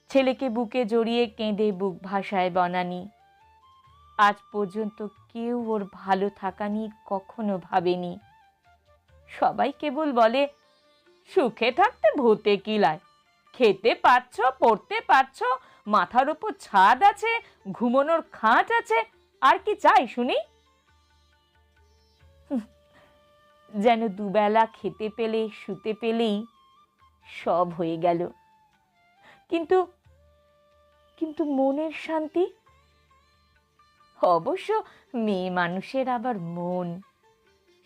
ছেলেকে বুকে জড়িয়ে কেঁদে বুক ভাসায় বনানী। আজ পর্যন্ত কেউ ওর ভালো থাকা নিয়ে কখনো ভাবেনি। সবাই কেবল বলে, সুখে থাকতে ভূতে কিলায়, খেতে পাচ্ছ, পড়তে পারছ, মাথার উপর ছাদ আছে, ঘুমানোর খাট আছে, আর কি চাই শুনি? যেন দুবেলা খেতে পেলে শুতে পেলেই সব হয়ে গেল। কিন্তু কিন্তু মনের শান্তি? অবশ্য মেয়ে মানুষের আবার মন,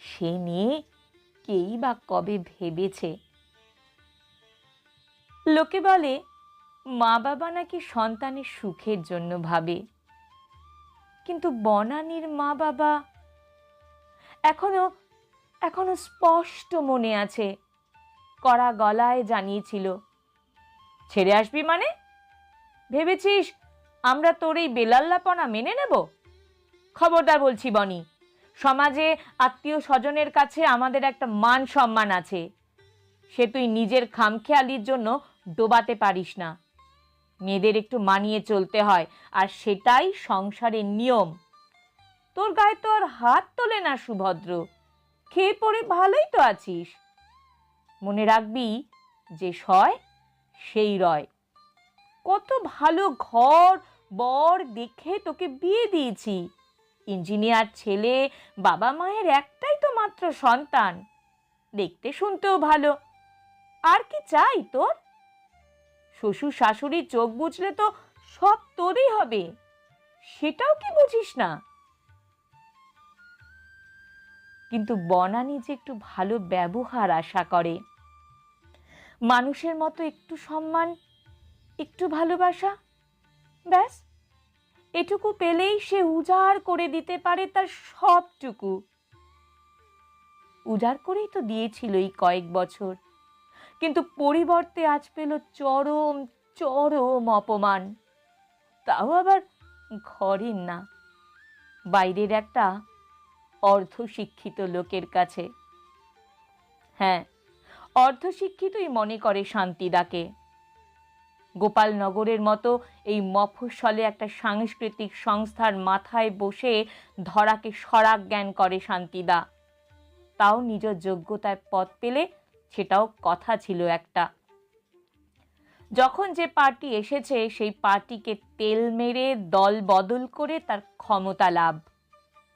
সে নিয়ে কেই বা কবে ভেবেছে। লোকে বলে মা বাবা নাকি সন্তানের সুখের জন্য ভাবে, কিন্তু বনানীর মা বাবা এখনো এখনো স্পষ্ট মনে আছে, কড়া গলায় জানিয়েছিল, ছেড়ে আসবি মানে? ভেবেছিস আমরা তোর এই বেলাল্লাপনা মেনে নেব? খবরদার বলছি বনি, সমাজে আত্মীয় স্বজনের কাছে আমাদের একটা মান সম্মান আছে, সে তুই নিজের খামখেয়ালির জন্য ডোবাতে পারিস না। মেয়েদের একটু মানিয়ে চলতে হয়, আর সেটাই সংসারের নিয়ম। তোর গায়ে তো আর হাত তোলে না সুভদ্র, খেয়ে পড়ে ভালোই তো আছিস। মনে রাখবি, যে সয় সেই রয়। কত ভালো ঘর বর দেখে তোকে বিয়ে দিয়েছি, ইঞ্জিনিয়ার ছেলে, বাবা মায়ের একটাই তো মাত্র সন্তান, দেখতে শুনতেও ভালো, আর কি চাই তোর? শ্বশুর শাশুড়ি চোখ বুঝলে তো সব তোরই হবে, সেটাও কি বুঝিস না? কিন্তু বনানী যে একটু ভালো ব্যবহার আশা করে, মানুষের মতো একটু সম্মান, একটু ভালোবাসা, ব্যাস এটুকু পেলেই সে উজাড় করে দিতে পারে তার সবটুকু। উজাড় করেই তো দিয়েছিল এই কয়েক বছর, কিন্তু পরিবর্তে আজ পেল চরম চরম অপমান। তাও আবার ঘরের না, বাইরের একটা অর্ধশিক্ষিত লোকের কাছে। হ্যাঁ, অর্ধশিক্ষিতই মনে করে শান্তিদাকে। গোপালনগরের মতো এই মফস্বলে একটা সাংস্কৃতিক সংস্থার মাথায় বসে ধরাকে সরাগ জ্ঞান করে শান্তিদা। তাও নিজ যোগ্যতায় পদ পেলে সেটাও কথা ছিল একটা। যখন যে পার্টি এসেছে সেই পার্টিকে তেল মেরে দল বদল করে তার ক্ষমতা লাভ।